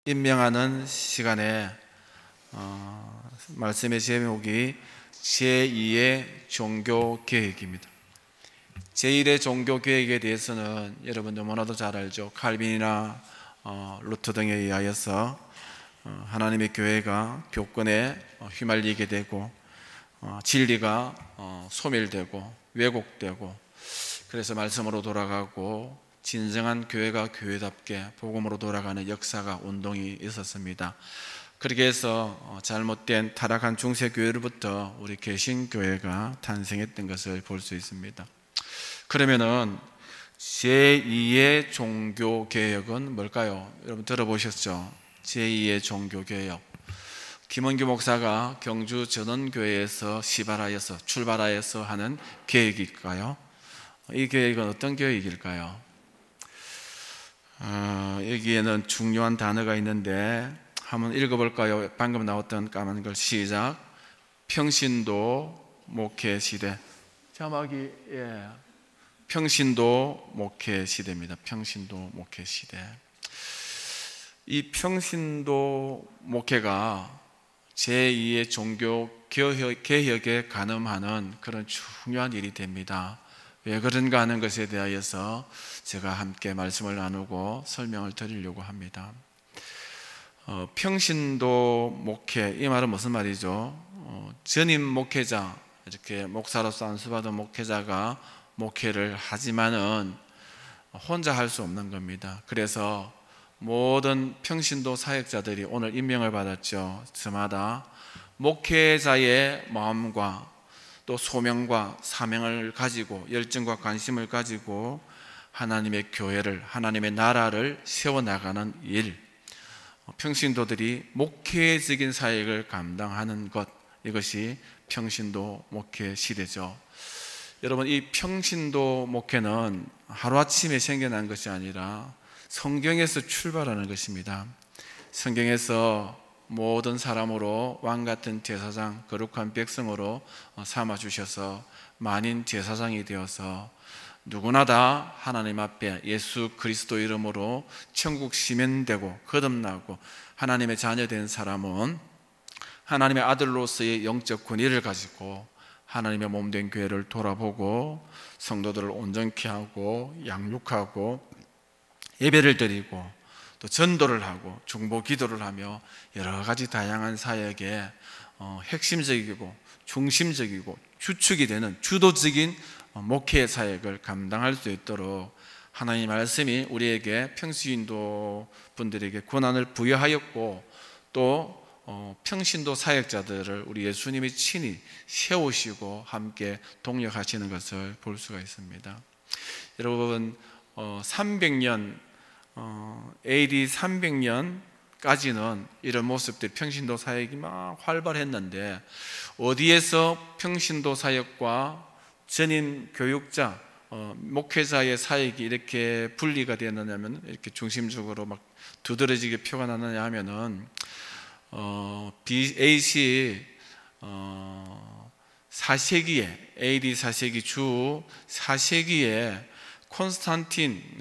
임명하는 시간에 말씀의 제목이 제2의 종교개혁입니다. 제1의 종교개혁에 대해서는 여러분 너무나도 잘 알죠. 칼빈이나 루터 등에 의하여서 하나님의 교회가 교권에 휘말리게 되고 진리가 소멸되고 왜곡되고, 그래서 말씀으로 돌아가고 진정한 교회가 교회답게 복음으로 돌아가는 역사가 운동이 있었습니다. 그렇게 해서 잘못된 타락한 중세교회로부터 우리 개신교회가 탄생했던 것을 볼 수 있습니다. 그러면은 제2의 종교개혁은 뭘까요? 여러분 들어보셨죠? 제2의 종교개혁, 김원규 목사가 경주 전원교회에서 출발하여서 하는 계획일까요? 이 계획은 어떤 계획일까요? 여기에는 중요한 단어가 있는데 한번 읽어볼까요? 방금 나왔던 까만 글 시작. 평신도 목회 시대. 자막이 평신도 목회 시대입니다. 평신도 목회 시대. 이 평신도 목회가 제2의 종교 개혁에 가늠하는 그런 중요한 일이 됩니다. 왜 그런가 하는 것에 대하여서 제가 함께 말씀을 나누고 설명을 드리려고 합니다. 평신도 목회, 이 말은 무슨 말이죠? 전임 목회자, 이렇게 목사로서 안수받은 목회자가 목회를 하지만은 혼자 할 수 없는 겁니다. 그래서 모든 평신도 사역자들이 오늘 임명을 받았죠. 저마다 목회자의 마음과 또 소명과 사명을 가지고 열정과 관심을 가지고 하나님의 교회를, 하나님의 나라를 세워나가는 일, 평신도들이 목회적인 사역을 감당하는 것, 이것이 평신도 목회 시대죠. 여러분, 이 평신도 목회는 하루아침에 생겨난 것이 아니라 성경에서 출발하는 것입니다. 성경에서 모든 사람으로 왕같은 제사장, 거룩한 백성으로 삼아주셔서 만인 제사장이 되어서 누구나 다 하나님 앞에 예수 그리스도 이름으로 천국 시면되고 거듭나고 하나님의 자녀된 사람은 하나님의 아들로서의 영적 권위를 가지고 하나님의 몸된 교회를 돌아보고 성도들을 온전케 하고 양육하고 예배를 드리고 또 전도를 하고 중보 기도를 하며 여러 가지 다양한 사역에 핵심적이고 중심적이고 주축이 되는 주도적인 목회 사역을 감당할 수 있도록 하나님의 말씀이 우리에게 평신도 분들에게 권한을 부여하였고, 또 평신도 사역자들을 우리 예수님이 친히 세우시고 함께 동력하시는 것을 볼 수가 있습니다. 여러분, 300년 AD 300년까지는 이런 모습들, 평신도 사역이 막 활발했는데, 어디에서 평신도 사역과 전임 교육자, 목회자의 사역이 이렇게 분리가 되느냐면, 이렇게 중심적으로 막 두드러지게 표가 나느냐 하면은 BAC 4세기에, AD 4세기 주 4세기에 콘스탄틴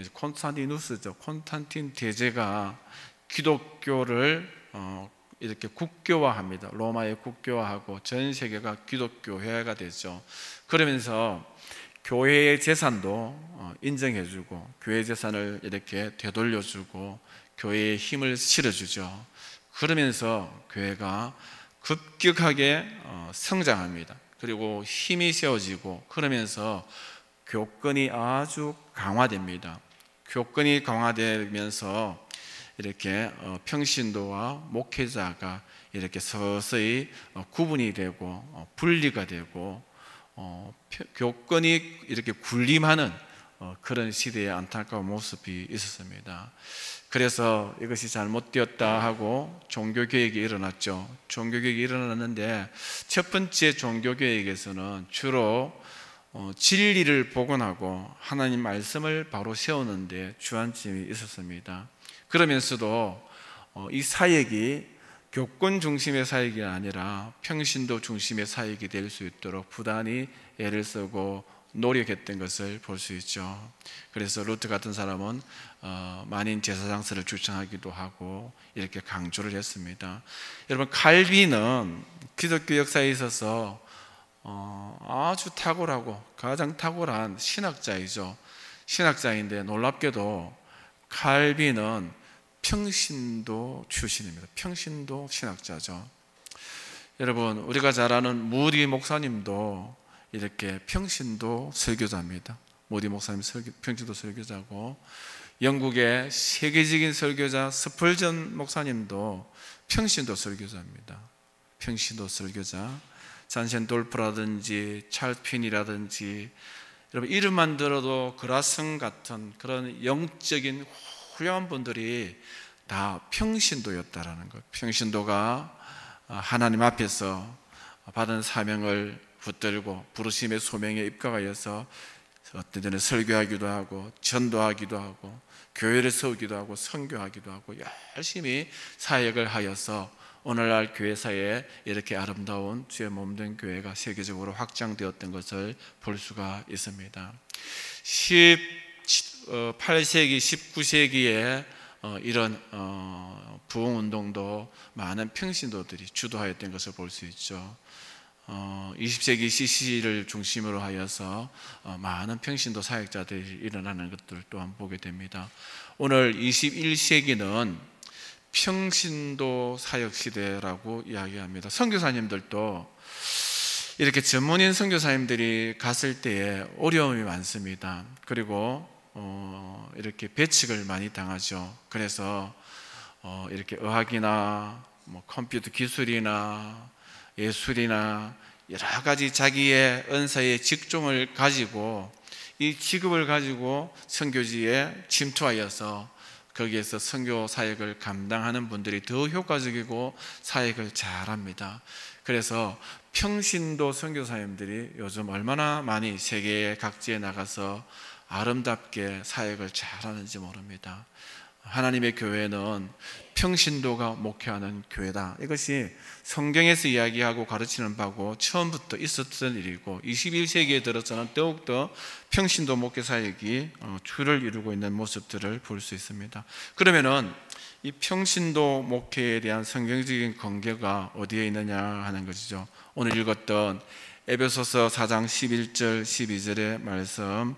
대제가 기독교를 이렇게 국교화합니다. 로마의 국교화하고 전 세계가 기독교회가 되죠. 그러면서 교회의 재산도 인정해주고 교회 재산을 이렇게 되돌려주고 교회에 힘을 실어주죠. 그러면서 교회가 급격하게 성장합니다. 그리고 힘이 세워지고, 그러면서 교권이 아주 강화됩니다. 교권이 강화되면서 이렇게 평신도와 목회자가 이렇게 서서히 구분이 되고 분리가 되고 교권이 이렇게 군림하는 그런 시대의 안타까운 모습이 있었습니다. 그래서 이것이 잘못되었다 하고 종교개혁이 일어났죠. 종교개혁이 일어났는데, 첫 번째 종교개혁에서는 주로 진리를 복원하고 하나님 말씀을 바로 세우는데 주안점이 있었습니다. 그러면서도 이 사역이 교권 중심의 사역이 아니라 평신도 중심의 사역이 될 수 있도록 부단히 애를 쓰고 노력했던 것을 볼 수 있죠. 그래서 루트 같은 사람은 만인 제사장들을 추천하기도 하고 이렇게 강조를 했습니다. 여러분, 칼빈은 기독교 역사에 있어서 아주 탁월하고 가장 탁월한 신학자이죠. 신학자인데 놀랍게도 칼빈은 평신도 출신입니다. 평신도 신학자죠. 여러분, 우리가 잘 아는 무디 목사님도 이렇게 평신도 설교자입니다. 무디 목사님 평신도 설교자고, 영국의 세계적인 설교자 스펄전 목사님도 평신도 설교자입니다. 평신도 설교자. 잔센 돌프라든지 찰스 핀이라든지, 여러분 이름만 들어도 그라성 같은 그런 영적인 훌륭한 분들이 다 평신도였다라는 것. 평신도가 하나님 앞에서 받은 사명을 붙들고 부르심의 소명에 입각하여서 어떤 때는 설교하기도 하고 전도하기도 하고 교회를 세우기도 하고 선교하기도 하고 열심히 사역을 하여서 오늘날 교회사에 이렇게 아름다운 주의 몸된 교회가 세계적으로 확장되었던 것을 볼 수가 있습니다. 18세기, 19세기에 이런 부흥운동도 많은 평신도들이 주도하였던 것을 볼 수 있죠. 20세기 CC를 중심으로 하여서 많은 평신도 사역자들이 일어나는 것들 또한 보게 됩니다. 오늘 21세기는 평신도 사역 시대라고 이야기합니다. 선교사님들도 이렇게 전문인 선교사님들이 갔을 때에 어려움이 많습니다. 그리고 이렇게 배척을 많이 당하죠. 그래서 이렇게 의학이나 컴퓨터 기술이나 예술이나 여러 가지 자기의 은사의 직종을 가지고 이 직업을 가지고 선교지에 침투하여서 거기에서 선교 사역을 감당하는 분들이 더 효과적이고 사역을 잘합니다. 그래서 평신도 선교사님들이 요즘 얼마나 많이 세계 각지에 나가서 아름답게 사역을 잘하는지 모릅니다. 하나님의 교회는 평신도가 목회하는 교회다. 이것이 성경에서 이야기하고 가르치는 바고 처음부터 있었던 일이고 21세기에 들어서는 더욱더 평신도 목회 사역이 주를 이루고 있는 모습들을 볼 수 있습니다. 그러면은 이 평신도 목회에 대한 성경적인 근거가 어디에 있느냐 하는 것이죠. 오늘 읽었던 에베소서 4장 11절 12절의 말씀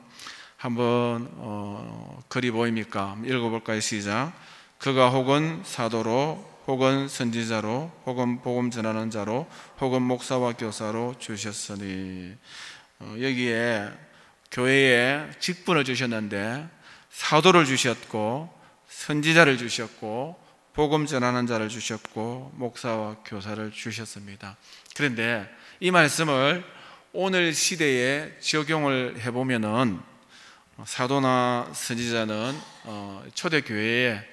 한번 글이 보입니까? 읽어볼까요? 시작. 그가 혹은 사도로 혹은 선지자로 혹은 복음 전하는 자로 혹은 목사와 교사로 주셨으니, 여기에 교회에 직분을 주셨는데 사도를 주셨고 선지자를 주셨고 복음 전하는 자를 주셨고 목사와 교사를 주셨습니다. 그런데 이 말씀을 오늘 시대에 적용을 해보면은 사도나 선지자는 초대교회의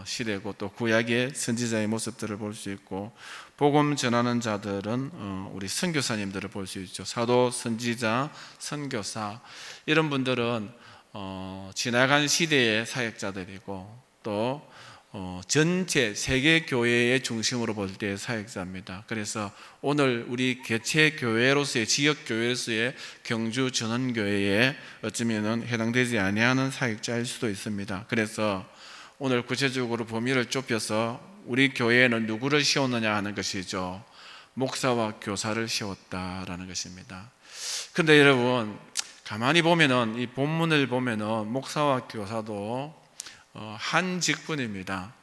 시대고 또 구약의 선지자의 모습들을 볼 수 있고 복음 전하는 자들은 우리 선교사님들을 볼 수 있죠. 사도, 선지자, 선교사 이런 분들은 지나간 시대의 사역자들이고 또 전체 세계 교회의 중심으로 볼 때의 사역자입니다. 그래서 오늘 우리 개체 교회로서의 지역 교회로서의 경주 전원교회에 어쩌면은 해당되지 아니하는 사역자일 수도 있습니다. 그래서 오늘 구체적으로 범위를 좁혀서 우리 교회에는 누구를 씌웠느냐 하는 것이죠. 목사와 교사를 씌웠다라는 것입니다. 그런데 여러분 가만히 보면은 이 본문을 보면은 목사와 교사도 한 직분입니다.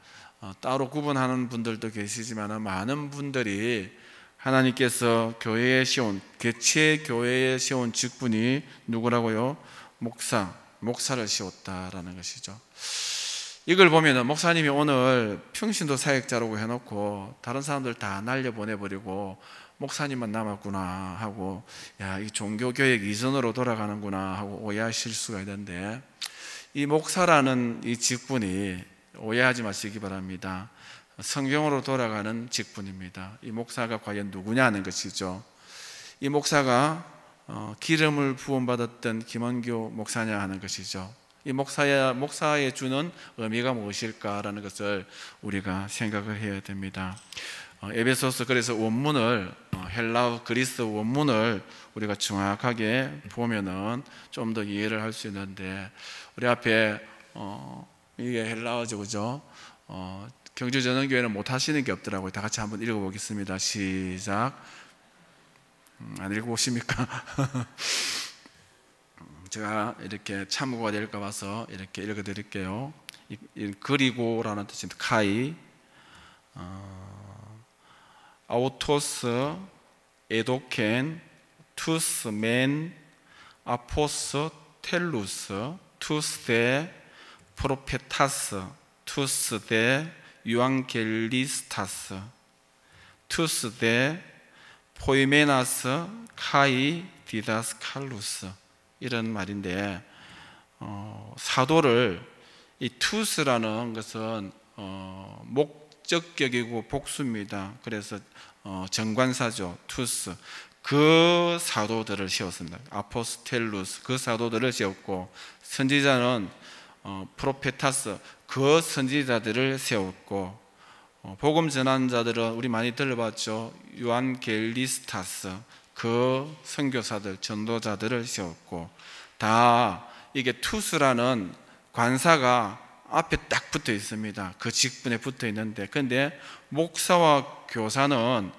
따로 구분하는 분들도 계시지만 많은 분들이 하나님께서 교회에 씌운 개체 교회에 씌운 직분이 누구라고요? 목사를 씌웠다라는 것이죠. 이걸 보면은 목사님이 오늘 평신도 사역자라고 해놓고 다른 사람들 다 날려보내버리고 목사님만 남았구나 하고 야, 이 종교교육 이전으로 돌아가는구나 하고 오해하실 수가 있는데 이 목사라는 이 직분이 오해하지 마시기 바랍니다. 성경으로 돌아가는 직분입니다. 이 목사가 과연 누구냐 하는 것이죠. 이 목사가 기름을 부음받았던 김원교 목사냐 하는 것이죠. 이 목사에 주는 의미가 무엇일까라는 것을 우리가 생각을 해야 됩니다. 에베소서 그래서 원문을 헬라어 그리스 원문을 우리가 정확하게 보면은 좀 더 이해를 할 수 있는데, 우리 앞에 이게 헬라어죠, 그죠? 경주전원교회는 못 하시는 게 없더라고요. 다 같이 한번 읽어보겠습니다. 시작. 안 읽어보십니까? 제가 이렇게 참고가 될까 봐서 이렇게 읽어드릴게요. 그리고라는 뜻입니다. 카이, 아우토스, 에도켄, 투스, 맨, 아포스, 텔루스, 투스데, 프로페타스, 투스데, 유앙겔리스타스, 투스데, 포이메나스, 카이, 디다스칼루스, 이런 말인데, 사도를, 이 투스라는 것은 목적격이고 복수입니다. 그래서 정관사죠. 투스, 그 사도들을 세웠습니다. 아포스텔루스, 그 사도들을 세웠고, 선지자는 프로페타스, 그 선지자들을 세웠고, 복음 전환자들은 우리 많이 들어봤죠. 유안겔리스타스, 그 선교사들, 전도자들을 세웠고, 다 이게 투스라는 관사가 앞에 딱 붙어 있습니다. 그 직분에 붙어 있는데, 근데 목사와 교사는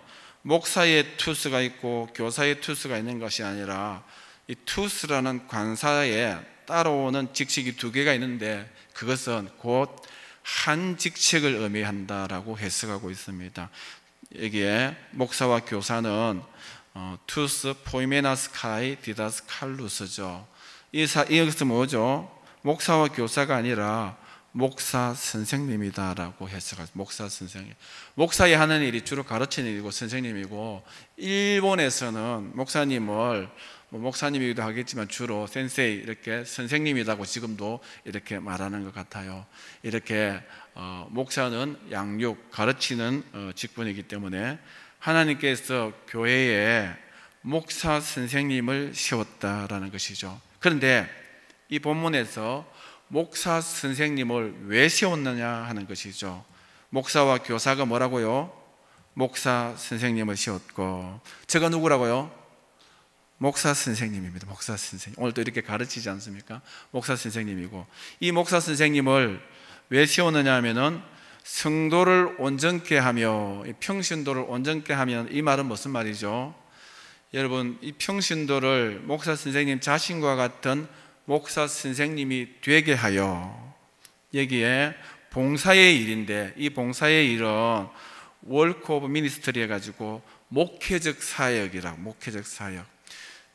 목사의 투스가 있고 교사의 투스가 있는 것이 아니라, 이 투스라는 관사에 따라오는 직책이 두 개가 있는데, 그것은 곧 한 직책을 의미한다라고 해석하고 있습니다. 여기에 목사와 교사는 투스 포이메나스 카이 디다스 칼루스죠. 이것은 뭐죠? 목사와 교사가 아니라 목사 선생님이다라고 해석하죠. 목사 선생님. 목사의 하는 일이 주로 가르치는 일이고 선생님이고, 일본에서는 목사님을 목사님이기도 하겠지만 주로 센세이, 이렇게 선생님이라고 지금도 이렇게 말하는 것 같아요. 이렇게 목사는 양육, 가르치는 직분이기 때문에 하나님께서 교회에 목사 선생님을 세웠다라는 것이죠. 그런데 이 본문에서 목사 선생님을 왜 세웠느냐 하는 것이죠. 목사와 교사가 뭐라고요? 목사 선생님을 세웠고, 제가 누구라고요? 목사 선생님입니다. 목사 선생님. 오늘도 이렇게 가르치지 않습니까? 목사 선생님이고, 이 목사 선생님을 왜 세웠느냐 하면은 성도를 온전케 하며, 평신도를 온전케 하면, 이 말은 무슨 말이죠? 여러분, 이 평신도를 목사 선생님 자신과 같은 목사 선생님이 되게 하여, 여기에 봉사의 일인데, 이 봉사의 일은 월크 오브 미니스트리 해가지고 목회적 사역이라고. 목회적 사역.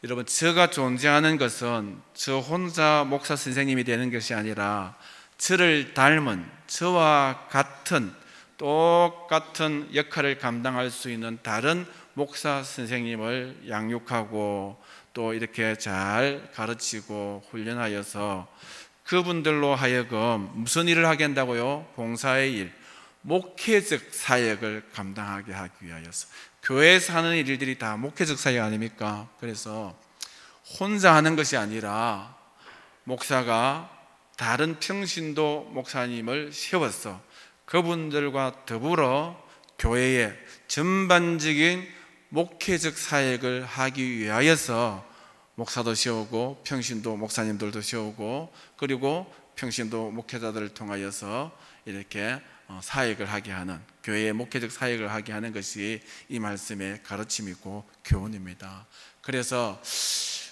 여러분, 저가 존재하는 것은 저 혼자 목사 선생님이 되는 것이 아니라, 저를 닮은, 저와 같은, 똑같은 역할을 감당할 수 있는 다른 목사 선생님을 양육하고, 또 이렇게 잘 가르치고 훈련하여서 그분들로 하여금 무슨 일을 하게 한다고요? 봉사의 일, 목회적 사역을 감당하게 하기 위하여서. 교회에서 하는 일들이 다 목회적 사역 아닙니까? 그래서 혼자 하는 것이 아니라 목사가 다른 평신도 목사님을 세워서 그분들과 더불어 교회의 전반적인 목회적 사역을 하기 위하여서 목사도 세우고 평신도 목사님들도 세우고, 그리고 평신도 목회자들을 통하여서 이렇게 사역을 하게 하는, 교회의 목회적 사역을 하게 하는 것이 이 말씀의 가르침이고 교훈입니다. 그래서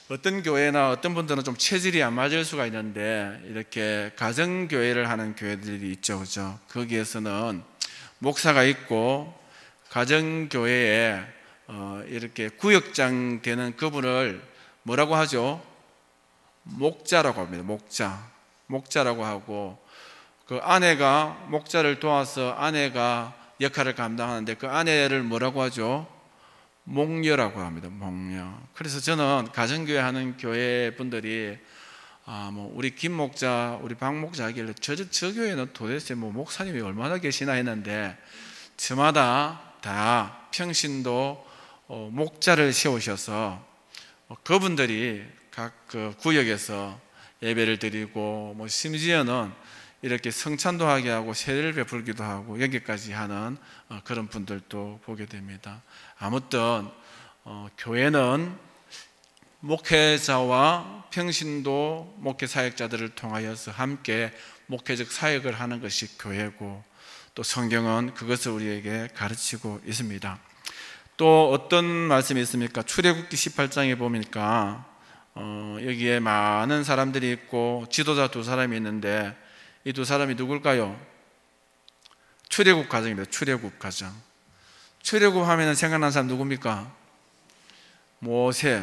어떤 교회나 어떤 분들은 좀 체질이 안 맞을 수가 있는데, 이렇게 가정교회를 하는 교회들이 있죠, 그죠? 거기에서는 목사가 있고, 가정교회에 이렇게 구역장 되는 그분을 뭐라고 하죠? 목자라고 합니다. 목자라고 하고, 그 아내가 목자를 도와서 아내가 역할을 감당하는데, 그 아내를 뭐라고 하죠? 목녀라고 합니다. 목녀. 그래서 저는 가정교회 하는 교회 분들이 우리 김 목자, 우리 박 목자 하길래 저 교회는 도대체 목사님이 얼마나 계시나 했는데, 저마다 다 평신도 목자를 세우셔서 그분들이 각 그 구역에서 예배를 드리고, 심지어는 이렇게 성찬도 하게 하고 세례를 베풀기도 하고 여기까지 하는 그런 분들도 보게 됩니다. 아무튼 교회는 목회자와 평신도 목회 사역자들을 통하여서 함께 목회적 사역을 하는 것이 교회고, 또 성경은 그것을 우리에게 가르치고 있습니다. 또 어떤 말씀이 있습니까? 출애굽기 18장에 보니까 여기에 많은 사람들이 있고 지도자 두 사람이 있는데, 이 두 사람이 누굴까요? 출애굽 가정입니다. 출애굽 가정. 출애굽 하면 생각나는 사람 누굽니까? 모세,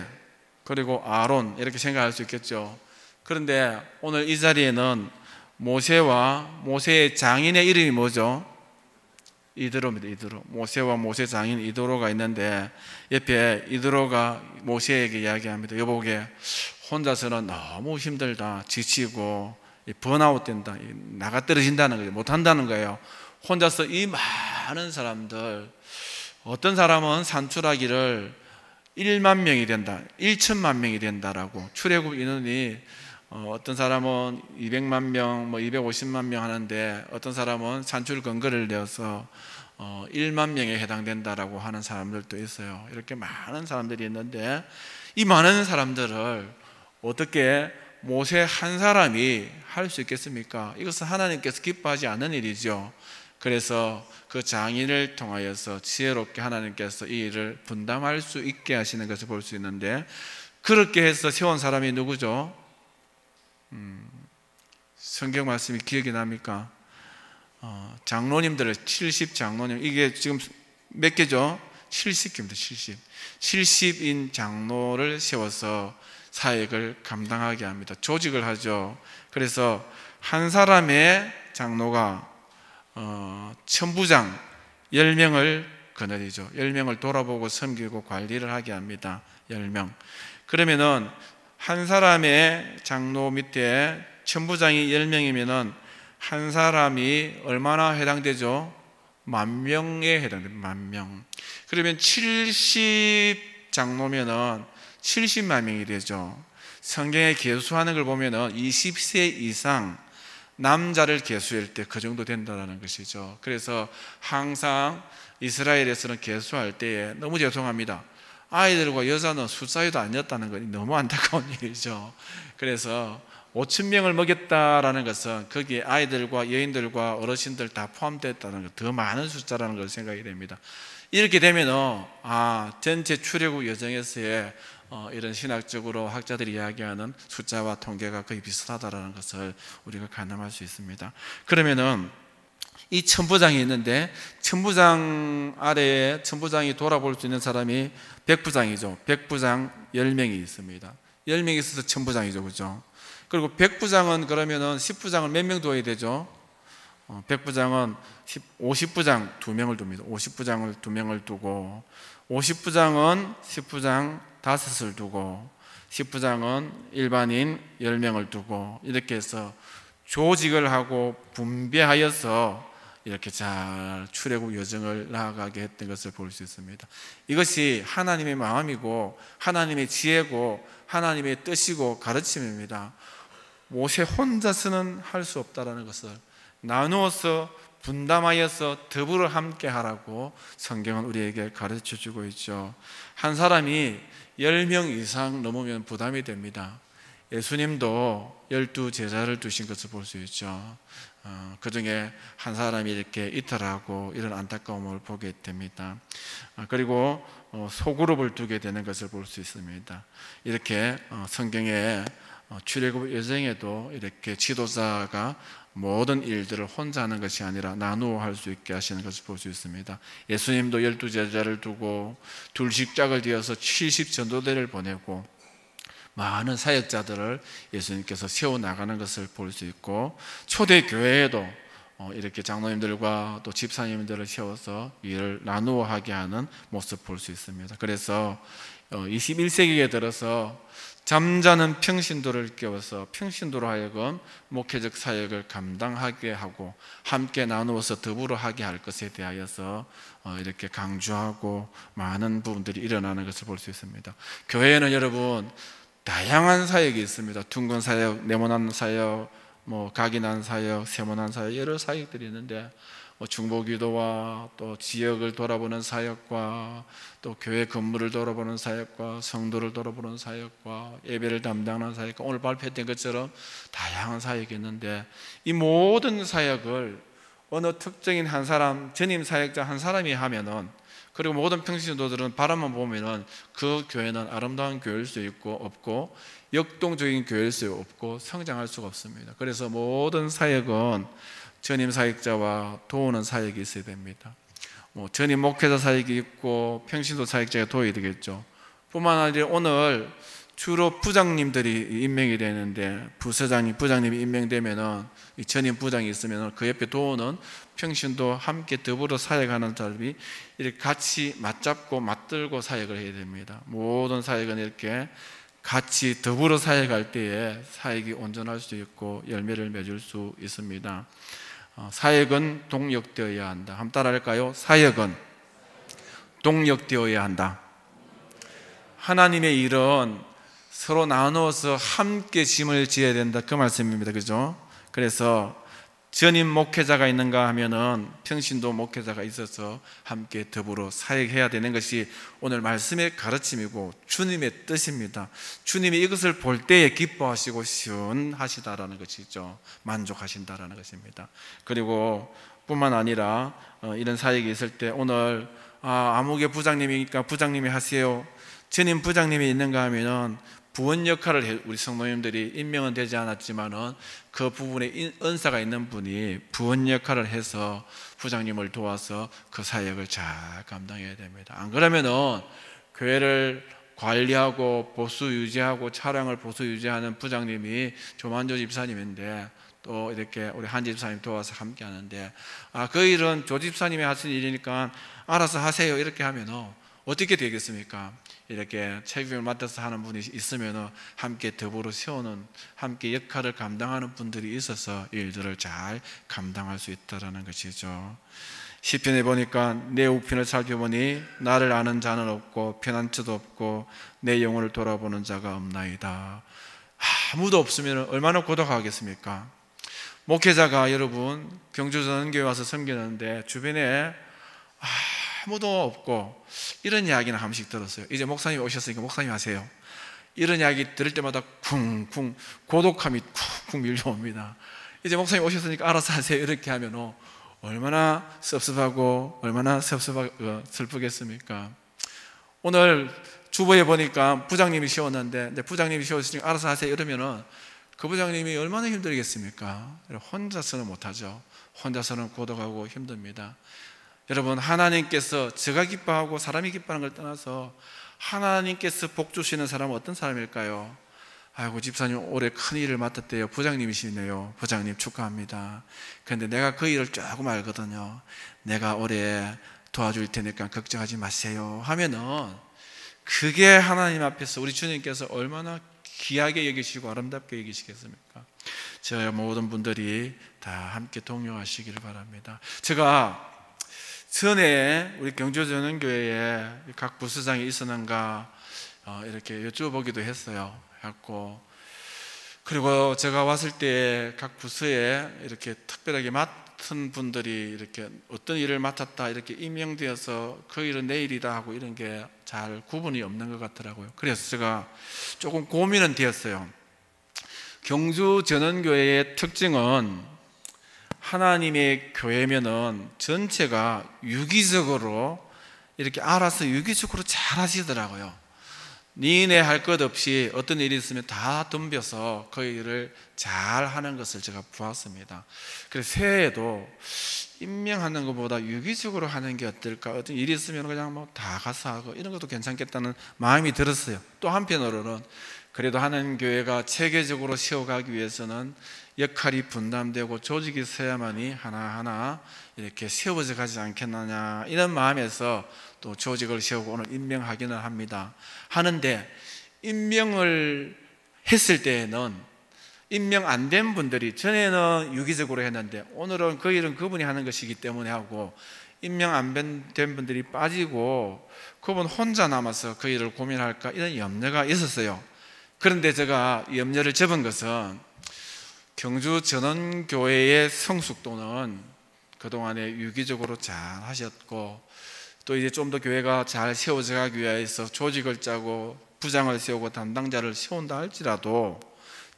그리고 아론, 이렇게 생각할 수 있겠죠. 그런데 오늘 이 자리에는 모세와 모세의 장인의 이름이 뭐죠? 이드로입니다. 이드로. 모세와 모세 장인 이드로가 있는데, 옆에 이드로가 모세에게 이야기합니다. 여보게, 혼자서는 너무 힘들다, 지치고 번아웃 된다, 나가 떨어진다는 거예요. 못한다는 거예요. 혼자서 이 많은 사람들, 어떤 사람은 산출하기를 1만 명이 된다, 1천만 명이 된다라고, 출애굽 인원이 어떤 사람은 200만 명, 250만 명 하는데, 어떤 사람은 산출 근거를 내어서 1만 명에 해당된다라고 하는 사람들도 있어요. 이렇게 많은 사람들이 있는데, 이 많은 사람들을 어떻게 모세 한 사람이 할 수 있겠습니까? 이것은 하나님께서 기뻐하지 않는 일이죠. 그래서 그 장인을 통하여서 지혜롭게 하나님께서 이 일을 분담할 수 있게 하시는 것을 볼 수 있는데, 그렇게 해서 세운 사람이 누구죠? 성경 말씀이 기억이 납니까? 장로님들을 70장로님, 이게 지금 몇 개죠? 70개입니다. 70인 장로를 세워서 사역을 감당하게 합니다. 조직을 하죠. 그래서 한 사람의 장로가 천부장 10명을 거느리죠. 10명을 돌아보고 섬기고 관리를 하게 합니다. 10명. 그러면은 한 사람의 장로 밑에 천부장이 10명이면은 한 사람이 얼마나 해당되죠? 10,000명에 해당됩니다. 10,000명. 그러면 70장로면은 70만 명이 되죠. 성경에 계수하는 걸 보면은 20세 이상 남자를 계수할 때 그 정도 된다는 것이죠. 그래서 항상 이스라엘에서는 계수할 때에, 너무 죄송합니다, 아이들과 여자는 숫자에도 아니었다는 것이 너무 안타까운 일이죠. 그래서 5,000명을 먹였다라는 것은 거기에 아이들과 여인들과 어르신들 다 포함됐다는 것, 더 많은 숫자라는 걸 생각이 됩니다. 이렇게 되면 전체 출애굽 여정에서의 이런 신학적으로 학자들이 이야기하는 숫자와 통계가 거의 비슷하다는 것을 우리가 가늠할 수 있습니다. 그러면은 이 천부장이 있는데, 천부장 아래에 천부장이 돌아볼 수 있는 사람이 백부장이죠. 백부장 10명이 있습니다. 10명이 있어서 천부장이죠. 그죠? 그리고 백부장은 그러면은 10부장을 몇 명 둬야 되죠? 백부장은 50부장 2명을 둡니다. 50부장을 2명을 두고, 50부장은 10부장 5을 두고, 10부장은 일반인 10명을 두고, 이렇게 해서 조직을 하고 분배하여서 이렇게 잘 출애굽 여정을 나아가게 했던 것을 볼 수 있습니다. 이것이 하나님의 마음이고 하나님의 지혜고 하나님의 뜻이고 가르침입니다. 모세 혼자서는 할 수 없다는 것을 나누어서 분담하여서 더불어 함께 하라고 성경은 우리에게 가르쳐 주고 있죠. 한 사람이 10명 이상 넘으면 부담이 됩니다. 예수님도 12제자를 두신 것을 볼 수 있죠. 그 중에 한 사람이 이렇게 이탈하고 이런 안타까움을 보게 됩니다. 그리고 소그룹을 두게 되는 것을 볼 수 있습니다. 이렇게 성경에 출애굽 여정에도 이렇게 지도자가 모든 일들을 혼자 하는 것이 아니라 나누어 할 수 있게 하시는 것을 볼 수 있습니다. 예수님도 12제자를 두고 둘씩 짝을 지어서 70전도대를 보내고 많은 사역자들을 예수님께서 세워나가는 것을 볼 수 있고, 초대교회에도 이렇게 장로님들과 또 집사님들을 세워서 일을 나누어 하게 하는 모습 볼 수 있습니다. 그래서 21세기에 들어서 잠자는 평신도를 깨워서 평신도로 하여금 목회적 사역을 감당하게 하고 함께 나누어서 더불어 하게 할 것에 대하여서 이렇게 강조하고 많은 부분들이 일어나는 것을 볼 수 있습니다. 교회에는 여러분 다양한 사역이 있습니다. 둥근 사역, 네모난 사역, 뭐 각인한 사역, 세문안 사역 여러 사역들이 있는데 중보기도와 또 지역을 돌아보는 사역과 또 교회 건물을 돌아보는 사역과 성도를 돌아보는 사역과 예배를 담당하는 사역과 오늘 발표했던 것처럼 다양한 사역이 있는데 이 모든 사역을 어느 특정인 한 사람, 전임 사역자 한 사람이 하면은 그리고 모든 평신도들은 바라만 보면은 그 교회는 아름다운 교회일 수 있고 없고 역동적인 교회일 수 없고 성장할 수가 없습니다. 그래서 모든 사역은 전임 사역자와 도우는 사역이 있어야 됩니다. 전임 목회자 사역이 있고 평신도 사역자가 도와야 되겠죠. 뿐만 아니라 오늘 주로 부장님들이 임명이 되는데 부장님이 임명되면은 이 전임 부장이 있으면 그 옆에 도우는 평신도 함께 더불어 사역하는 사람이 이렇게 같이 맞잡고 맞들고 사역을 해야 됩니다. 모든 사역은 이렇게 같이 더불어 사역할 때에 사역이 온전할 수 있고 열매를 맺을 수 있습니다. 사역은 동력되어야 한다. 한번 따라할까요? 사역은 동력되어야 한다. 하나님의 일은 서로 나누어서 함께 짐을 지어야 된다, 그 말씀입니다. 그죠? 그래서 전임 목회자가 있는가 하면은 평신도 목회자가 있어서 함께 더불어 사역해야 되는 것이 오늘 말씀의 가르침이고 주님의 뜻입니다. 주님이 이것을 볼 때에 기뻐하시고 시원하시다라는 것이죠. 만족하신다라는 것입니다. 그리고 뿐만 아니라 이런 사역이 있을 때 오늘 아무개 부장님이니까 부장님이 하세요. 전임 부장님이 있는가 하면은 부원 역할을 해, 우리 성도님들이 임명은 되지 않았지만은 그 부분에 은사가 있는 분이 부원 역할을 해서 부장님을 도와서 그 사역을 잘 감당해야 됩니다. 안 그러면은 교회를 관리하고 보수 유지하고 차량을 보수 유지하는 부장님이 조만조 집사님인데 또 이렇게 우리 한 집사님 도와서 함께 하는데 그 일은 조 집사님이 하시는 일이니까 알아서 하세요 이렇게 하면은 어떻게 되겠습니까? 이렇게 책임을 맡아서 하는 분이 있으면 함께 더불어 세우는 함께 역할을 감당하는 분들이 있어서 일들을 잘 감당할 수 있다는 것이죠. 시편에 보니까 내 우편을 살펴보니 나를 아는 자는 없고 편안처도 없고 내 영혼을 돌아보는 자가 없나이다. 아무도 없으면 얼마나 고독하겠습니까? 목회자가 여러분 경주전원교회 와서 섬기는데 주변에 아무도 없고 이런 이야기는 한 번씩 들었어요. 이제 목사님 오셨으니까 목사님 하세요. 이런 이야기 들을 때마다 쿵쿵 고독함이 쿵쿵 밀려옵니다. 이제 목사님 오셨으니까 알아서 하세요 이렇게 하면 얼마나 섭섭하고 얼마나 슬프겠습니까? 오늘 주보에 보니까 부장님이 쉬었는데 부장님이 쉬었으니까 알아서 하세요 이러면은 그 부장님이 얼마나 힘들겠습니까? 혼자서는 못하죠. 혼자서는 고독하고 힘듭니다. 여러분 하나님께서 제가 기뻐하고 사람이 기뻐하는 걸 떠나서 하나님께서 복 주시는 사람은 어떤 사람일까요? 아이고 집사님 올해 큰 일을 맡았대요. 부장님이시네요. 부장님 축하합니다. 그런데 내가 그 일을 조금 알거든요. 내가 올해 도와줄 테니까 걱정하지 마세요 하면은 그게 하나님 앞에서 우리 주님께서 얼마나 귀하게 여기시고 아름답게 여기시겠습니까? 제가 모든 분들이 다 함께 동요하시기를 바랍니다. 제가 전에 우리 경주전원교회에 각 부서장이 있었는가 이렇게 여쭤보기도 했어요. 그리고 제가 왔을 때 각 부서에 이렇게 특별하게 맡은 분들이 이렇게 어떤 일을 맡았다 이렇게 임명되어서 그 일은 내 일이다 하고 이런 게 잘 구분이 없는 것 같더라고요. 그래서 제가 조금 고민은 되었어요. 경주전원교회의 특징은 하나님의 교회면은 전체가 유기적으로 이렇게 알아서 유기적으로 잘 하시더라고요. 니네 할 것 없이 어떤 일이 있으면 다 덤벼서 그 일을 잘 하는 것을 제가 보았습니다. 그래서 새해에도 임명하는 것보다 유기적으로 하는 게 어떨까? 어떤 일이 있으면 그냥 뭐 다 가서 하고 이런 것도 괜찮겠다는 마음이 들었어요. 또 한편으로는 그래도 하나님 교회가 체계적으로 세워가기 위해서는 역할이 분담되고 조직이 서야만이 하나하나 이렇게 세워져 가지 않겠느냐 이런 마음에서 또 조직을 세우고 오늘 임명하기는 합니다. 하는데 임명을 했을 때에는 임명 안 된 분들이 전에는 유기적으로 했는데 오늘은 그 일은 그분이 하는 것이기 때문에 하고 임명 안 된 분들이 빠지고 그분 혼자 남아서 그 일을 고민할까 이런 염려가 있었어요. 그런데 제가 염려를 접은 것은 경주 전원교회의 성숙도는 그동안에 유기적으로 잘 하셨고, 또 이제 좀 더 교회가 잘 세워져 가기 위해서 조직을 짜고 부장을 세우고 담당자를 세운다 할지라도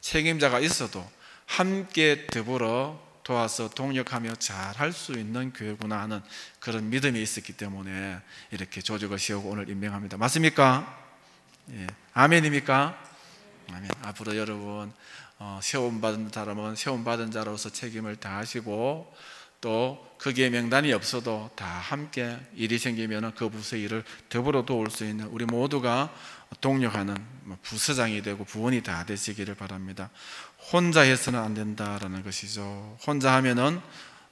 책임자가 있어도 함께 더불어 도와서 동력하며 잘 할 수 있는 교회구나 하는 그런 믿음이 있었기 때문에 이렇게 조직을 세우고 오늘 임명합니다. 맞습니까? 예. 아멘입니까? 아멘. 앞으로 여러분 세움받은 사람은 세움받은 자로서 책임을 다하시고, 또 거기에 명단이 없어도 다 함께 일이 생기면 그 부서의 일을 더불어 도울 수 있는 우리 모두가 동력하는 부서장이 되고 부원이 다 되시기를 바랍니다. 혼자 해서는 안 된다라는 것이죠. 혼자 하면은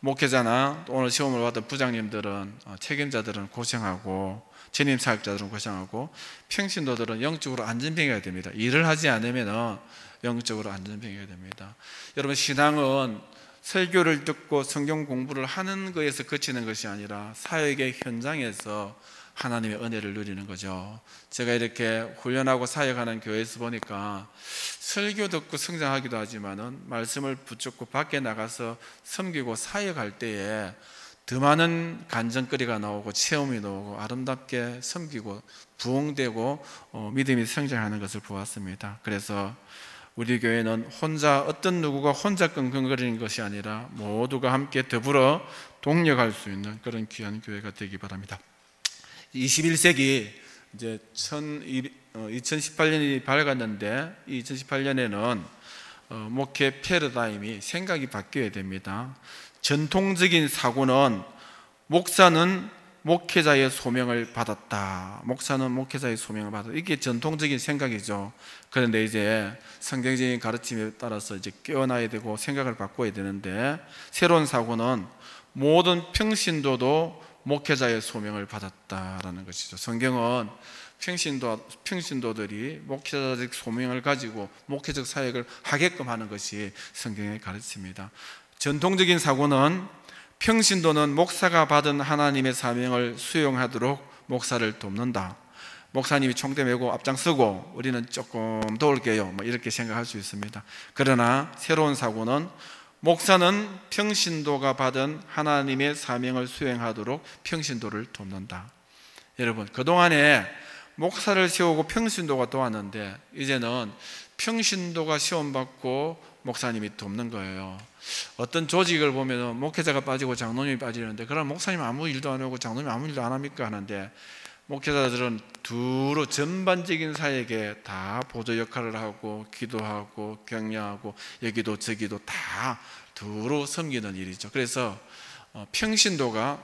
목회자나 오늘 시험을 받은 부장님들은, 책임자들은 고생하고, 전임 사역자들은 고생하고, 평신도들은 영적으로 안전병이어야 됩니다. 일을 하지 않으면 영적으로 안전병이어야 됩니다. 여러분, 신앙은 설교를 듣고 성경 공부를 하는 것에서 그치는 것이 아니라 사역의 현장에서 하나님의 은혜를 누리는 거죠. 제가 이렇게 훈련하고 사역하는 교회에서 보니까 설교 듣고 성장하기도 하지만은 말씀을 붙잡고 밖에 나가서 섬기고 사역할 때에 더 많은 간증거리가 나오고 체험이 나오고 아름답게 섬기고 부흥되고 믿음이 성장하는 것을 보았습니다. 그래서 우리 교회는 어떤 누구가 혼자 끙끙거리는 것이 아니라 모두가 함께 더불어 동력할 수 있는 그런 귀한 교회가 되기 바랍니다. 21세기 이제 2018년이 밝았는데, 이 2018년에는 목회 패러다임이 생각이 바뀌어야 됩니다. 전통적인 사고는 목사는 목회자의 소명을 받았다. 목사는 목회자의 소명을 받았다. 이게 전통적인 생각이죠. 그런데 이제 성경적인 가르침에 따라서 이제 깨어나야 되고 생각을 바꿔야 되는데, 새로운 사고는 모든 평신도도 목회자의 소명을 받았다라는 것이죠. 성경은 평신도들이 목회자적 소명을 가지고 목회적 사역을 하게끔 하는 것이 성경의 가르침입니다. 전통적인 사고는 평신도는 목사가 받은 하나님의 사명을 수용하도록 목사를 돕는다. 목사님이 총대 메고 앞장서고 우리는 조금 도울게요, 이렇게 생각할 수 있습니다. 그러나 새로운 사고는 목사는 평신도가 받은 하나님의 사명을 수행하도록 평신도를 돕는다. 여러분, 그동안에 목사를 세우고 평신도가 도왔는데 이제는 평신도가 시험받고 목사님이 돕는 거예요. 어떤 조직을 보면 목회자가 빠지고 장로님이 빠지는데, 그럼 목사님 아무 일도 안 하고 장로님 아무 일도 안 합니까 하는데, 목회자들은 두루 전반적인 사역에 다 보조 역할을 하고 기도하고 격려하고 여기도 저기도 다 두루 섬기는 일이죠. 그래서 평신도가